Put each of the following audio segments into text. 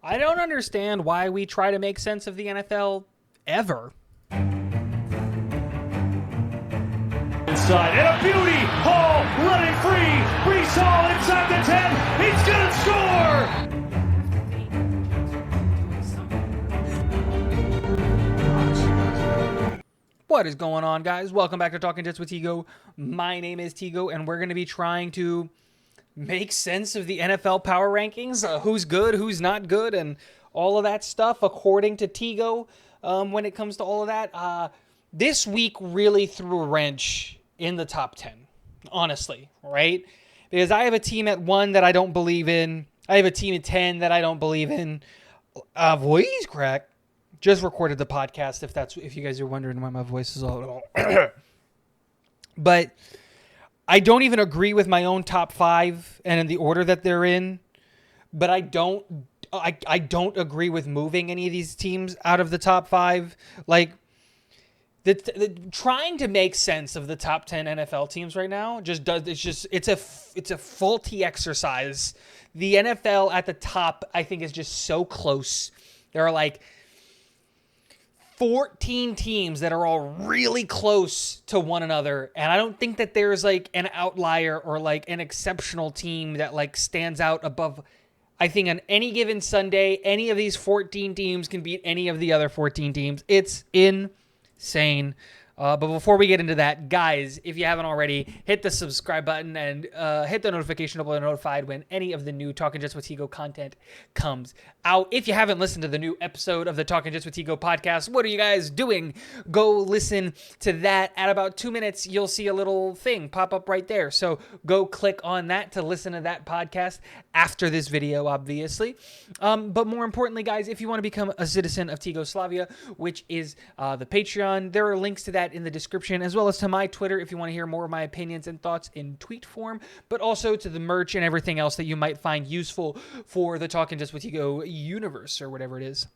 I don't understand why we try to make sense of the NFL ever. Inside, and a beauty! Hall running free! Brees Hall inside the 10! He's gonna score! What is going on, guys? Welcome back to Talking Jets with Tigo. My name is Tigo, and we're going to be trying to make sense of the NFL power rankings, who's good, who's not good, and all of that stuff according to Tigo. When it comes to all of that, this week really threw a wrench in the top 10, honestly, right? Because I have a team at 1 that I don't believe in. I have a team at 10 that I don't believe in. Voice crack. Just recorded the podcast if you guys are wondering why my voice is all But I don't even agree with my own top 5 and in the order that they're in. But I don't agree with moving any of these teams out of the top 5. Like trying to make sense of the top 10 NFL teams right now it's a faulty exercise. The NFL at the top, I think, is just so close. There are like 14 teams that are all really close to one another, and I don't think that there's like an outlier or like an exceptional team that like stands out above. I think on any given Sunday, any of these 14 teams can beat any of the other 14 teams. It's insane. But before we get into that, guys, if you haven't already, hit the subscribe button and hit the notification to be notified when any of the new Talking Jets with Tigo content comes out. If you haven't listened to the new episode of the Talking Jets with Tigo podcast, what are you guys doing? Go listen to that. At about 2 minutes, you'll see a little thing pop up right there. So go click on that to listen to that podcast after this video, obviously. But more importantly, guys, if you want to become a citizen of Tigo Slavia, which is the Patreon, there are links to that in the description, as well as to my Twitter if you want to hear more of my opinions and thoughts in tweet form, but also to the merch and everything else that you might find useful for the Talking Just With Tigo universe or whatever it is.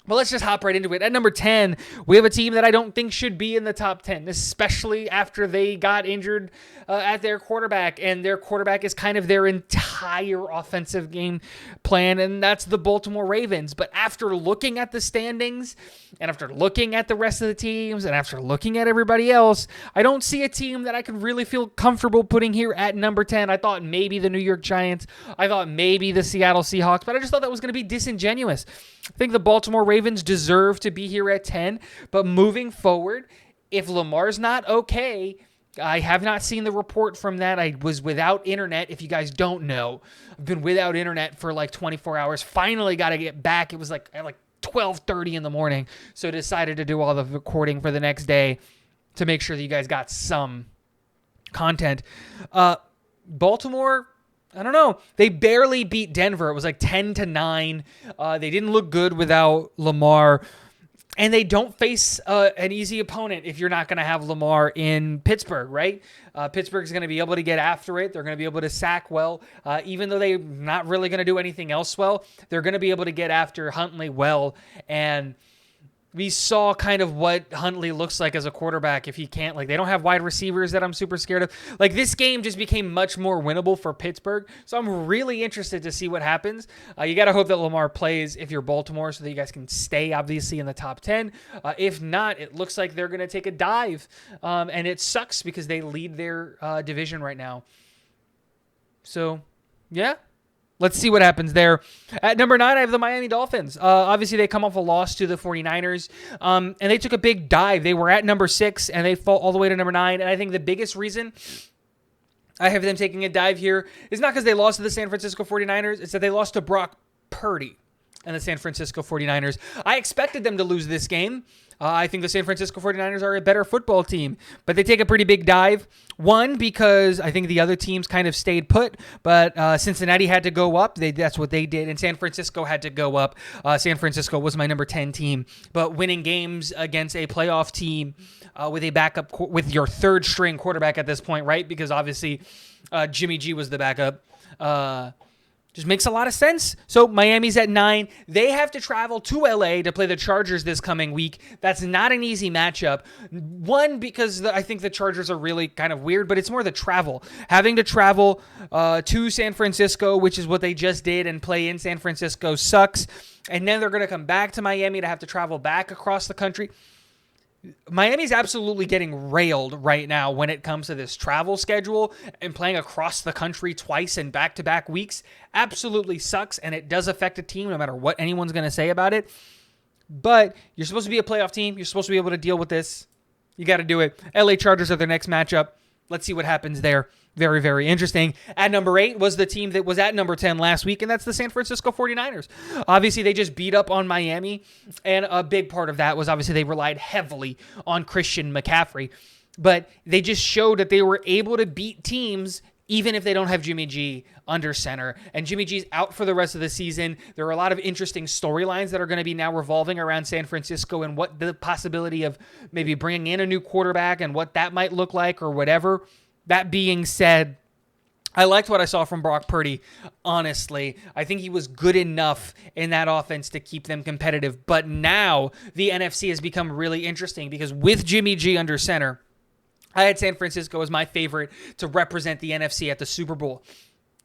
But let's just hop right into it. At number 10, we have a team that I don't think should be in the top 10, especially after they got injured at their quarterback, and their quarterback is kind of their entire offensive game plan, and that's the Baltimore Ravens. But after looking at the standings, and after looking at the rest of the teams, and after looking at everybody else, I don't see a team that I can really feel comfortable putting here at number 10. I thought maybe the New York Giants. I thought maybe the Seattle Seahawks, but I just thought that was going to be disingenuous. I think the Baltimore Ravens deserve to be here at 10, but moving forward, if Lamar's not okay, I have not seen the report from that. I was without internet, if you guys don't know. I've been without internet for like 24 hours. Finally got to get back. It was like at 12:30 in the morning, so I decided to do all the recording for the next day to make sure that you guys got some content. Baltimore, I don't know. They barely beat Denver. It was like 10-9. They didn't look good without Lamar. And they don't face an easy opponent if you're not going to have Lamar in Pittsburgh, right? Pittsburgh's going to be able to get after it. They're going to be able to sack well. Even though they're not really going to do anything else well, they're going to be able to get after Huntley well. And we saw kind of what Huntley looks like as a quarterback if he can't. Like, they don't have wide receivers that I'm super scared of. Like, this game just became much more winnable for Pittsburgh. So I'm really interested to see what happens. You got to hope that Lamar plays if you're Baltimore so that you guys can stay, obviously, in the top 10. If not, it looks like they're going to take a dive. And it sucks because they lead their division right now. So, yeah. Let's see what happens there. At number 9, I have the Miami Dolphins. Obviously, they come off a loss to the 49ers, and they took a big dive. They were at number 6, and they fall all the way to number 9. And I think the biggest reason I have them taking a dive here is not because they lost to the San Francisco 49ers. It's that they lost to Brock Purdy and the San Francisco 49ers. I expected them to lose this game. I think the San Francisco 49ers are a better football team, but they take a pretty big dive. One, because I think the other teams kind of stayed put, but Cincinnati had to go up. That's what they did, and San Francisco had to go up. San Francisco was my number 10 team, but winning games against a playoff team with a backup, with your third string quarterback at this point, right? Because obviously Jimmy G was the backup. Just makes a lot of sense. So Miami's at 9. They have to travel to LA to play the Chargers this coming week. That's not an easy matchup. One, because I think the Chargers are really kind of weird, but it's more the travel. Having to travel to San Francisco, which is what they just did, and play in San Francisco sucks. And then they're going to come back to Miami to have to travel back across the country. Miami's absolutely getting railed right now when it comes to this travel schedule, and playing across the country twice in back-to-back weeks absolutely sucks, and it does affect a team no matter what anyone's going to say about it. But you're supposed to be a playoff team. You're supposed to be able to deal with this. You got to do it. LA Chargers are their next matchup. Let's see what happens there. Very, very interesting. At number 8 was the team that was at number 10 last week, and that's the San Francisco 49ers. Obviously, they just beat up on Miami, and a big part of that was obviously they relied heavily on Christian McCaffrey. But they just showed that they were able to beat teams even if they don't have Jimmy G under center. And Jimmy G's out for the rest of the season. There are a lot of interesting storylines that are going to be now revolving around San Francisco and what the possibility of maybe bringing in a new quarterback and what that might look like or whatever. That being said, I liked what I saw from Brock Purdy, honestly. I think he was good enough in that offense to keep them competitive. But now the NFC has become really interesting because with Jimmy G under center, I had San Francisco as my favorite to represent the NFC at the Super Bowl.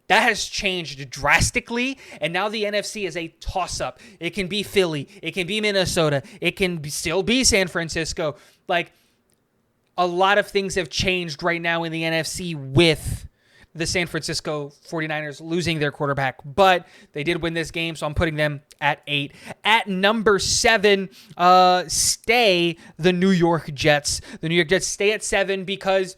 That has changed drastically, and now the NFC is a toss-up. It can be Philly. It can be Minnesota. It can still be San Francisco. Like, a lot of things have changed right now in the NFC with the San Francisco 49ers losing their quarterback. But they did win this game, so I'm putting them at 8. At number 7, stay the New York Jets. The New York Jets stay at 7 because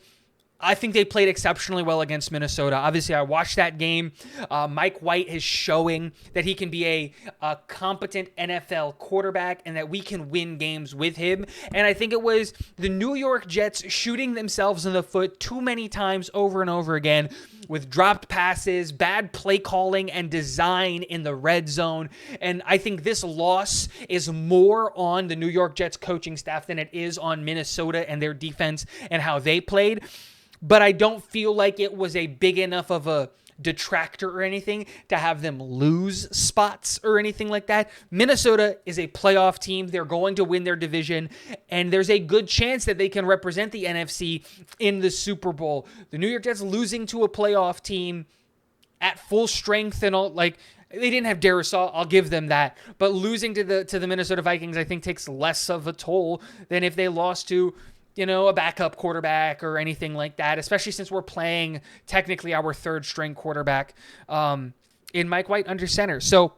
I think they played exceptionally well against Minnesota. Obviously, I watched that game. Mike White is showing that he can be a competent NFL quarterback and that we can win games with him. And I think it was the New York Jets shooting themselves in the foot too many times over and over again with dropped passes, bad play calling, and design in the red zone. And I think this loss is more on the New York Jets coaching staff than it is on Minnesota and their defense and how they played. But I don't feel like it was a big enough of a detractor or anything to have them lose spots or anything like that. Minnesota is a playoff team. They're going to win their division, and there's a good chance that they can represent the NFC in the Super Bowl. The New York Jets losing to a playoff team at full strength and all, like, they didn't have Darisaw, I'll give them that. But losing to the Minnesota Vikings, I think, takes less of a toll than if they lost to, you know, a backup quarterback or anything like that, especially since we're playing technically our third string quarterback in Mike White under center. So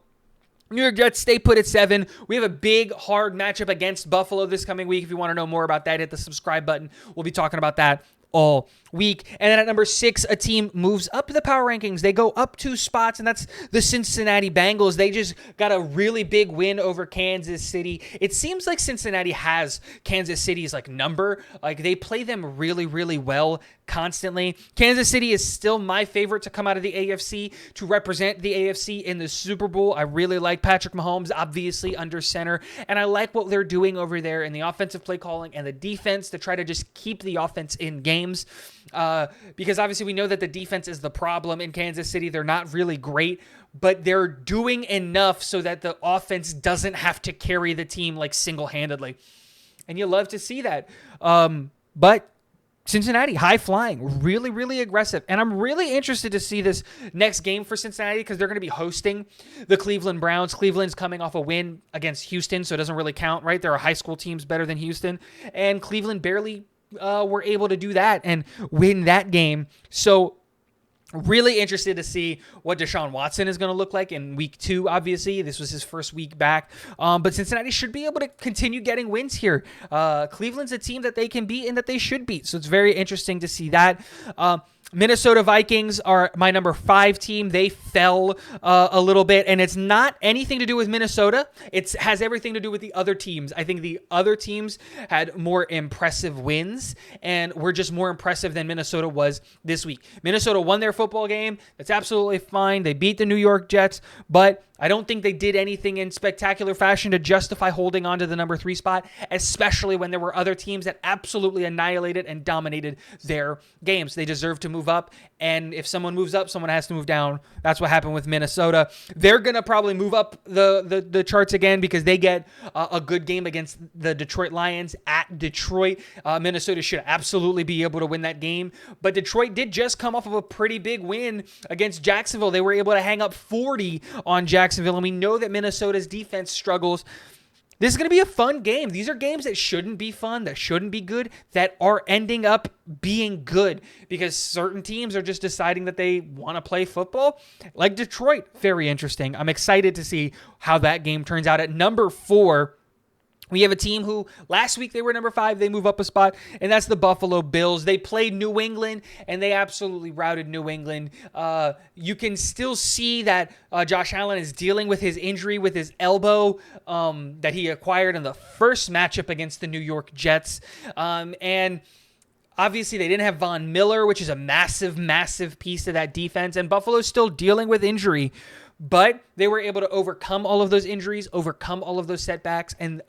New York Jets stay put at 7. We have a big, hard matchup against Buffalo this coming week. If you want to know more about that, hit the subscribe button. We'll be talking about that all week. And then at number 6, a team moves up the power rankings. They go up 2 spots, and that's the Cincinnati Bengals. They just got a really big win over Kansas City. It seems like Cincinnati has Kansas City's like number. Like, they play them really, really well constantly. Kansas City is still my favorite to come out of the AFC to represent the AFC in the Super Bowl. I really like Patrick Mahomes, obviously under center, and I like what they're doing over there in the offensive play calling and the defense to try to just keep the offense in games. Because obviously we know that the defense is the problem in Kansas City. They're not really great, but they're doing enough so that the offense doesn't have to carry the team like single-handedly. And you love to see that. But Cincinnati, high flying, really, really aggressive. And I'm really interested to see this next game for Cincinnati because they're going to be hosting the Cleveland Browns. Cleveland's coming off a win against Houston, so it doesn't really count, right? There are high school teams better than Houston. And Cleveland barely were able to do that and win that game. So really interested to see what Deshaun Watson is going to look like in week 2, obviously. This was his first week back. But Cincinnati should be able to continue getting wins here. Cleveland's a team that they can beat and that they should beat. So it's very interesting to see that. Minnesota Vikings are my number 5 team. They fell a little bit, and it's not anything to do with Minnesota. It has everything to do with the other teams. I think the other teams had more impressive wins, and were just more impressive than Minnesota was this week. Minnesota won their football game. That's absolutely fine. They beat the New York Jets, but I don't think they did anything in spectacular fashion to justify holding on to the number 3 spot, especially when there were other teams that absolutely annihilated and dominated their games. They deserve to move move up. And if someone moves up, someone has to move down. That's what happened with Minnesota. They're going to probably move up the charts again because they get a good game against the Detroit Lions at Detroit. Minnesota should absolutely be able to win that game. But Detroit did just come off of a pretty big win against Jacksonville. They were able to hang up 40 on Jacksonville. And we know that Minnesota's defense struggles. This is going to be a fun game. These are games that shouldn't be fun, that shouldn't be good, that are ending up being good because certain teams are just deciding that they want to play football. Like Detroit, very interesting. I'm excited to see how that game turns out. At number 4, we have a team who last week they were number 5. They move up a spot, and that's the Buffalo Bills. They played New England, and they absolutely routed New England. You can still see that Josh Allen is dealing with his injury with his elbow that he acquired in the first matchup against the New York Jets. And obviously, they didn't have Von Miller, which is a massive, massive piece of that defense, and Buffalo's still dealing with injury. But they were able to overcome all of those injuries, overcome all of those setbacks, and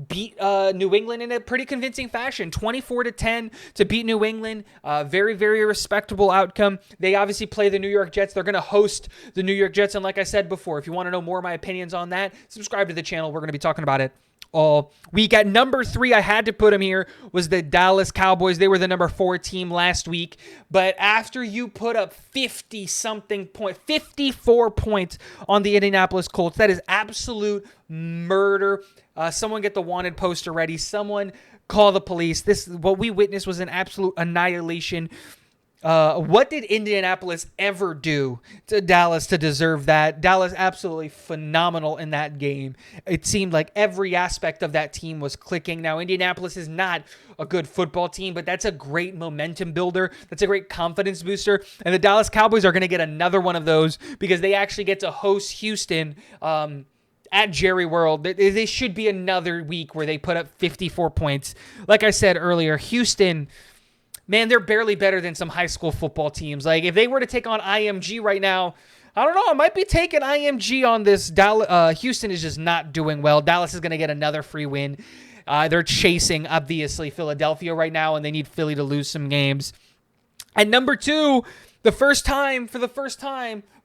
beat New England in a pretty convincing fashion. 24-10 to beat New England. Very, very respectable outcome. They obviously play the New York Jets. They're going to host the New York Jets. And like I said before, if you want to know more of my opinions on that, subscribe to the channel. We're going to be talking about it all week. At number 3, I had to put them here, was the Dallas Cowboys. They were the number 4 team last week. But after you put up 54 points on the Indianapolis Colts, that is absolute murder. Someone get the wanted poster ready. Someone call the police. What we witnessed was an absolute annihilation. What did Indianapolis ever do to Dallas to deserve that? Dallas absolutely phenomenal in that game. It seemed like every aspect of that team was clicking. Now, Indianapolis is not a good football team, but that's a great momentum builder. That's a great confidence booster. And the Dallas Cowboys are going to get another one of those because they actually get to host Houston at Jerry World. They should be another week where they put up 54 points. Like I said earlier, Houston, man, they're barely better than some high school football teams. Like, if they were to take on IMG right now, I don't know. I might be taking IMG on this. Houston is just not doing well. Dallas is going to get another free win. They're chasing, obviously, Philadelphia right now, and they need Philly to lose some games. At number 2, for the first time,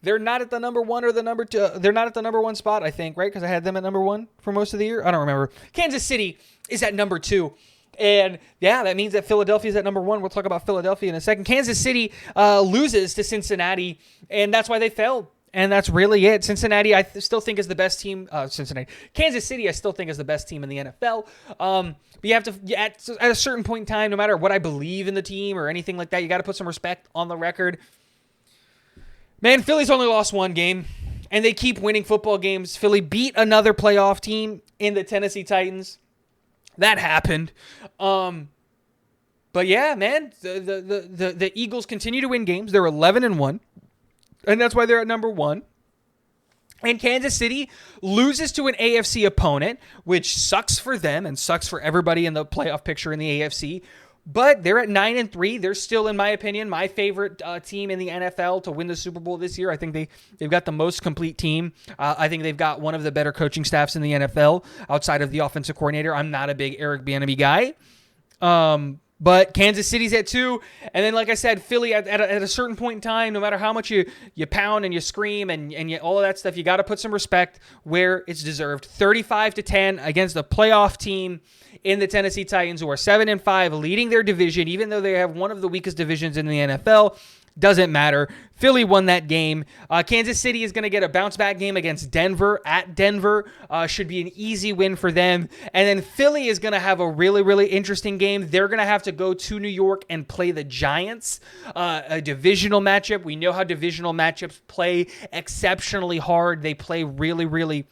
they're not at the number 1 or the number 2. They're not at the number 1 spot, I think, right? Because I had them at number 1 for most of the year. I don't remember. Kansas City is at number 2. And yeah, that means that Philadelphia is at number 1. We'll talk about Philadelphia in a second. Kansas City loses to Cincinnati, and that's why they failed. And that's really it. Cincinnati, I still think is the best team. Kansas City, I still think is the best team in the NFL. But you have to, at a certain point in time, no matter what I believe in the team or anything like that, you got to put some respect on the record. Man, Philly's only lost 1 game, and they keep winning football games. Philly beat another playoff team in the Tennessee Titans. That happened. But yeah, man, the Eagles continue to win games. They're 11-1, and that's why they're at number 1. And Kansas City loses to an AFC opponent, which sucks for them and sucks for everybody in the playoff picture in the AFC. But they're at 9-3. They're still, in my opinion, my favorite team in the NFL to win the Super Bowl this year. I think they've got the most complete team. I think they've got one of the better coaching staffs in the NFL outside of the offensive coordinator. I'm not a big Eric Bieniemy guy. But Kansas City's at 2. And then, like I said, Philly at a certain point in time, no matter how much you pound and you scream and all of that stuff, you got to put some respect where it's deserved. 35-10 against a playoff team in the Tennessee Titans, who are 7-5, leading their division, even though they have one of the weakest divisions in the NFL. Doesn't matter. Philly won that game. Kansas City is going to get a bounce-back game against Denver at Denver. Should be an easy win for them. And then Philly is going to have a really, really interesting game. They're going to have to go to New York and play the Giants, a divisional matchup. We know how divisional matchups play exceptionally hard. They play really, really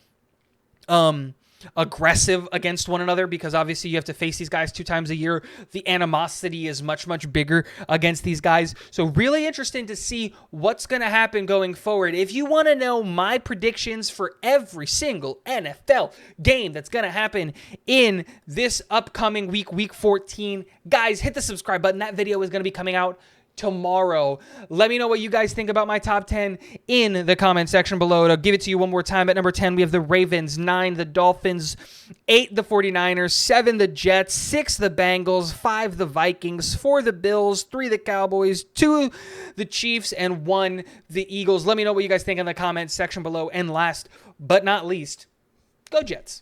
aggressive against one another because obviously you have to face these guys 2 times a year. The animosity is much, much bigger against these guys. So really interesting to see what's going to happen going forward. If you want to know my predictions for every single NFL game that's going to happen in this upcoming week 14, guys, hit the subscribe button. That video is going to be coming out tomorrow. Let me know what you guys think about my top 10 in the comment section below. I'll give it to you one more time. At number 10, we have the Ravens, 9, the Dolphins, 8, the 49ers, 7, the Jets, 6, the Bengals, 5, the Vikings, 4, the Bills, 3, the Cowboys, 2, the Chiefs, and 1, the Eagles. Let me know what you guys think in the comment section below. And last but not least, go Jets.